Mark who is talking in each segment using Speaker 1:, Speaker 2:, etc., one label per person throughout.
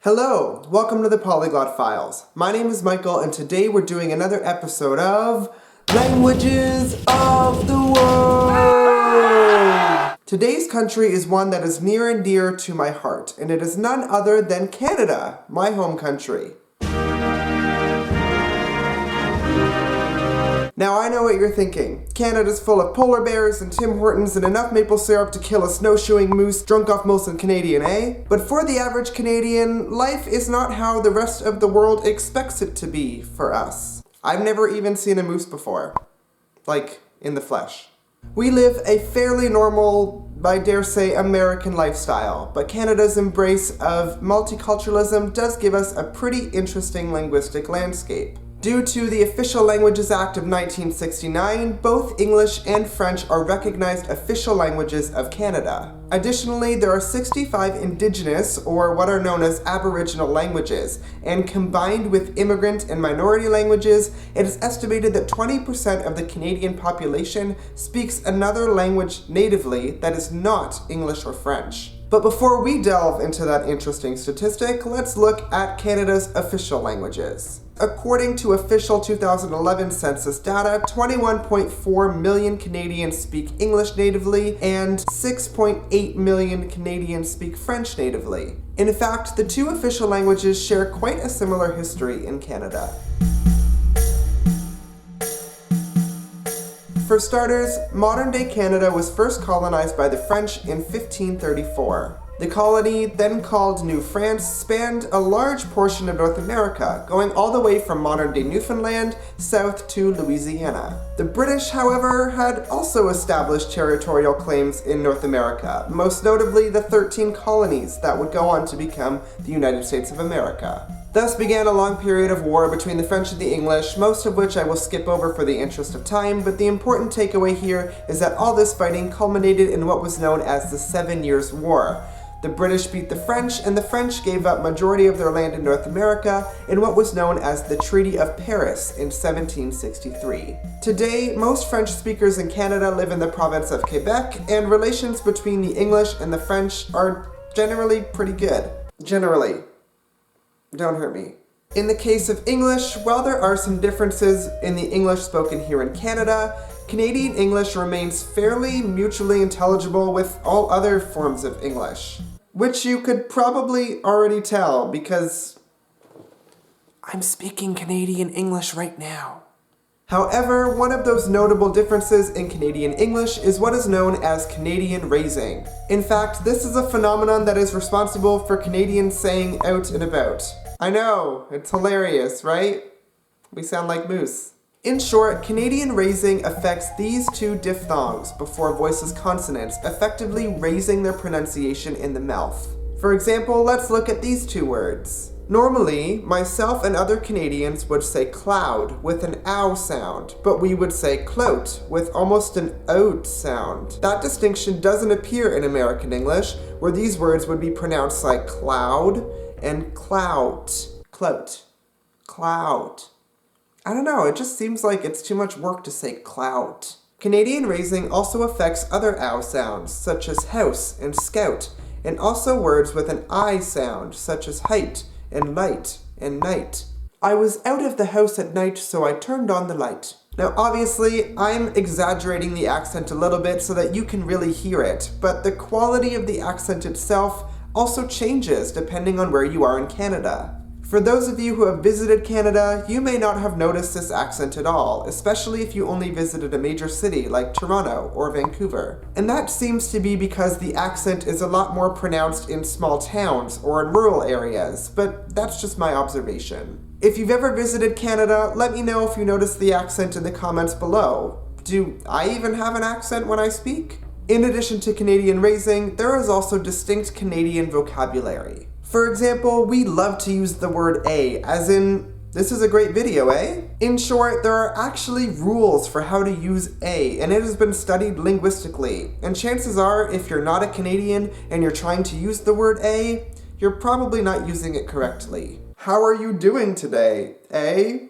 Speaker 1: Hello, welcome to the Polyglot Files. My name is Michael and today we're doing another episode of Languages of the World! Today's country is one that is near and dear to my heart, and it is none other than Canada, my home country. Now I know what you're thinking. Canada's full of polar bears and Tim Hortons and enough maple syrup to kill a snowshoeing moose drunk off Molson Canadian, eh? But for the average Canadian, life is not how the rest of the world expects it to be for us. I've never even seen a moose before. Like, in the flesh. We live a fairly normal, I dare say, American lifestyle, but Canada's embrace of multiculturalism does give us a pretty interesting linguistic landscape. Due to the Official Languages Act of 1969, both English and French are recognized official languages of Canada. Additionally, there are 65 Indigenous, or what are known as Aboriginal languages, and combined with immigrant and minority languages, it is estimated that 20% of the Canadian population speaks another language natively that is not English or French. But before we delve into that interesting statistic, let's look at Canada's official languages. According to official 2011 census data, 21.4 million Canadians speak English natively and 6.8 million Canadians speak French natively. In fact, the two official languages share quite a similar history in Canada. For starters, modern-day Canada was first colonized by the French in 1534. The colony, then called New France, spanned a large portion of North America, going all the way from modern-day Newfoundland south to Louisiana. The British, however, had also established territorial claims in North America, most notably the 13 colonies that would go on to become the United States of America. Thus began a long period of war between the French and the English, most of which I will skip over for the interest of time, but the important takeaway here is that all this fighting culminated in what was known as the 7 Years' War. The British beat the French, and the French gave up majority of their land in North America in what was known as the Treaty of Paris in 1763. Today, most French speakers in Canada live in the province of Quebec, and relations between the English and the French are generally pretty good. Generally. Don't hurt me. In the case of English, while there are some differences in the English spoken here in Canada, Canadian English remains fairly mutually intelligible with all other forms of English. Which you could probably already tell because I'm speaking Canadian English right now. However, one of those notable differences in Canadian English is what is known as Canadian raising. In fact, this is a phenomenon that is responsible for Canadians saying out and about. I know, it's hilarious, right? We sound like moose. In short, Canadian raising affects these two diphthongs before voices consonants, effectively raising their pronunciation in the mouth. For example, let's look at these two words. Normally, myself and other Canadians would say cloud with an ow sound, but we would say clout with almost an oat sound. That distinction doesn't appear in American English, where these words would be pronounced like cloud and clout. Clout. Clout. I don't know, it just seems like it's too much work to say clout. Canadian raising also affects other ow sounds, such as house and scout, and also words with an I sound, such as height and light and night. I was out of the house at night, so I turned on the light. Now obviously, I'm exaggerating the accent a little bit so that you can really hear it, but the quality of the accent itself also changes depending on where you are in Canada. For those of you who have visited Canada, you may not have noticed this accent at all, especially if you only visited a major city like Toronto or Vancouver. And that seems to be because the accent is a lot more pronounced in small towns or in rural areas, but that's just my observation. If you've ever visited Canada, let me know if you notice the accent in the comments below. Do I even have an accent when I speak? In addition to Canadian raising, there is also distinct Canadian vocabulary. For example, we love to use the word a, as in, this is a great video, eh? In short, there are actually rules for how to use a, and it has been studied linguistically. And chances are, if you're not a Canadian and you're trying to use the word a, you're probably not using it correctly. How are you doing today, eh?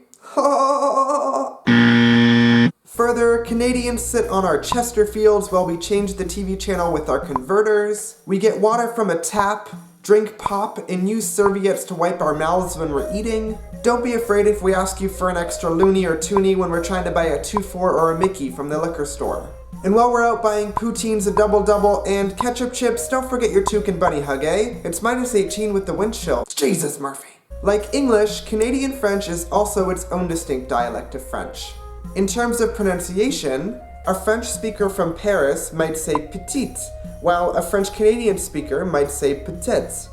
Speaker 1: Further, Canadians sit on our Chesterfields while we change the TV channel with our converters. We get water from a tap. drink pop, and use serviettes to wipe our mouths when we're eating. Don't be afraid if we ask you for an extra loonie or toonie when we're trying to buy a 2-4 or a Mickey from the liquor store. And while we're out buying poutines, a double-double, and ketchup chips, don't forget your toucan bunny hug, eh? It's -18 with the wind chill. Jesus, Murphy. Like English, Canadian French is also its own distinct dialect of French. In terms of pronunciation, a French speaker from Paris might say petite, while a French Canadian speaker might say peut-être.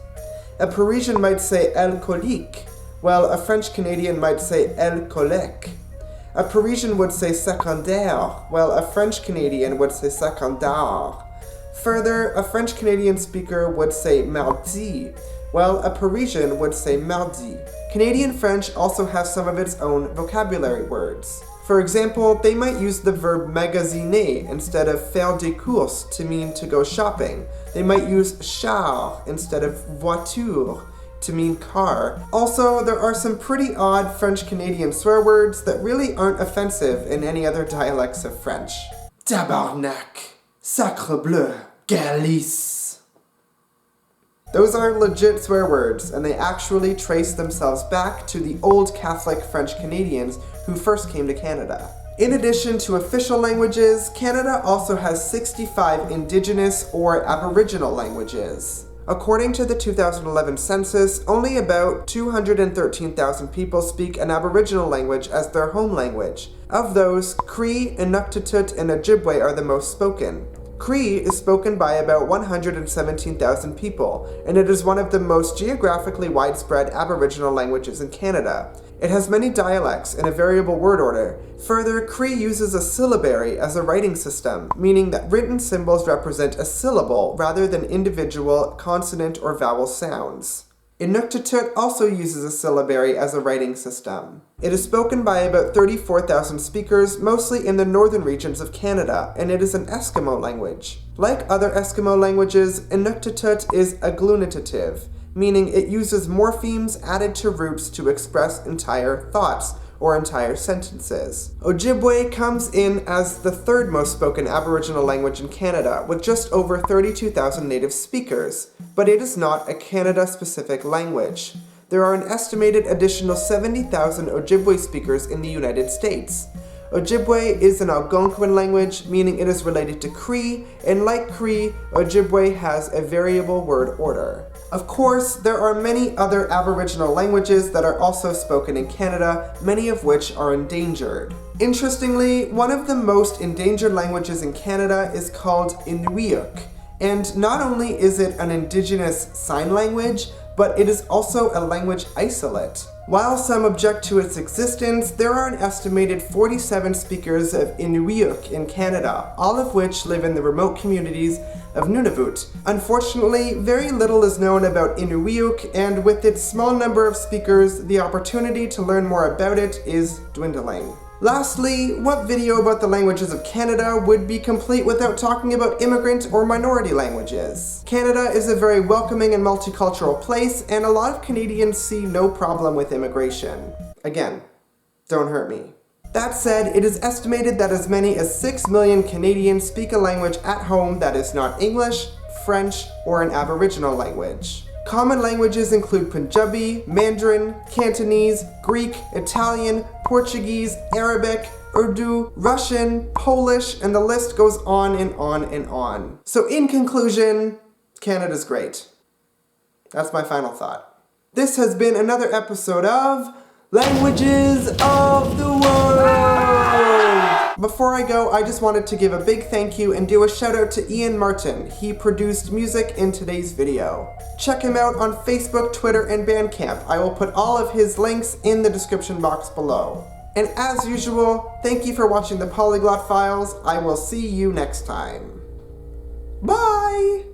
Speaker 1: A Parisian might say alcoolique, while a French Canadian might say alcoolique. A Parisian would say secondaire, while a French Canadian would say secondaire. Further, a French Canadian speaker would say mardi, while a Parisian would say mardi. Canadian French also has some of its own vocabulary words. For example, they might use the verb magasiner instead of faire des courses to mean to go shopping. They might use char instead of voiture to mean car. Also, there are some pretty odd French-Canadian swear words that really aren't offensive in any other dialects of French. Tabarnak, sacre bleu, galice. Those are legit swear words, and they actually trace themselves back to the old Catholic French Canadians who first came to Canada. In addition to official languages, Canada also has 65 Indigenous or Aboriginal languages. According to the 2011 census, only about 213,000 people speak an Aboriginal language as their home language. Of those, Cree, Inuktitut, and Ojibwa are the most spoken. Cree is spoken by about 117,000 people, and it is one of the most geographically widespread Aboriginal languages in Canada. It has many dialects and a variable word order. Further, Cree uses a syllabary as a writing system, meaning that written symbols represent a syllable rather than individual consonant or vowel sounds. Inuktitut also uses a syllabary as a writing system. It is spoken by about 34,000 speakers, mostly in the northern regions of Canada, and it is an Eskimo language. Like other Eskimo languages, Inuktitut is agglutinative, meaning it uses morphemes added to roots to express entire thoughts or entire sentences. Ojibwa comes in as the third most spoken Aboriginal language in Canada, with just over 32,000 native speakers, but it is not a Canada-specific language. There are an estimated additional 70,000 Ojibwa speakers in the United States. Ojibwa is an Algonquin language, meaning it is related to Cree, and like Cree, Ojibwa has a variable word order. Of course, there are many other Aboriginal languages that are also spoken in Canada, many of which are endangered. Interestingly, one of the most endangered languages in Canada is called Inuiaq, and not only is it an indigenous sign language, but it is also a language isolate. While some object to its existence, there are an estimated 47 speakers of Inuiaq in Canada, all of which live in the remote communities of Nunavut. Unfortunately, very little is known about Inuiaq, and with its small number of speakers, the opportunity to learn more about it is dwindling. Lastly, what video about the languages of Canada would be complete without talking about immigrant or minority languages? Canada is a very welcoming and multicultural place, and a lot of Canadians see no problem with immigration. Again, don't hurt me. That said, it is estimated that as many as 6 million Canadians speak a language at home that is not English, French, or an Aboriginal language. Common languages include Punjabi, Mandarin, Cantonese, Greek, Italian, Portuguese, Arabic, Urdu, Russian, Polish, and the list goes on and on and on. So in conclusion, Canada's great. That's my final thought. This has been another episode of Languages of the World! Before I go, I just wanted to give a big thank you and do a shout out to Ian Martyn. He produced music in today's video. Check him out on Facebook, Twitter, and Bandcamp. I will put all of his links in the description box below. And as usual, thank you for watching the Polyglot Files. I will see you next time. Bye!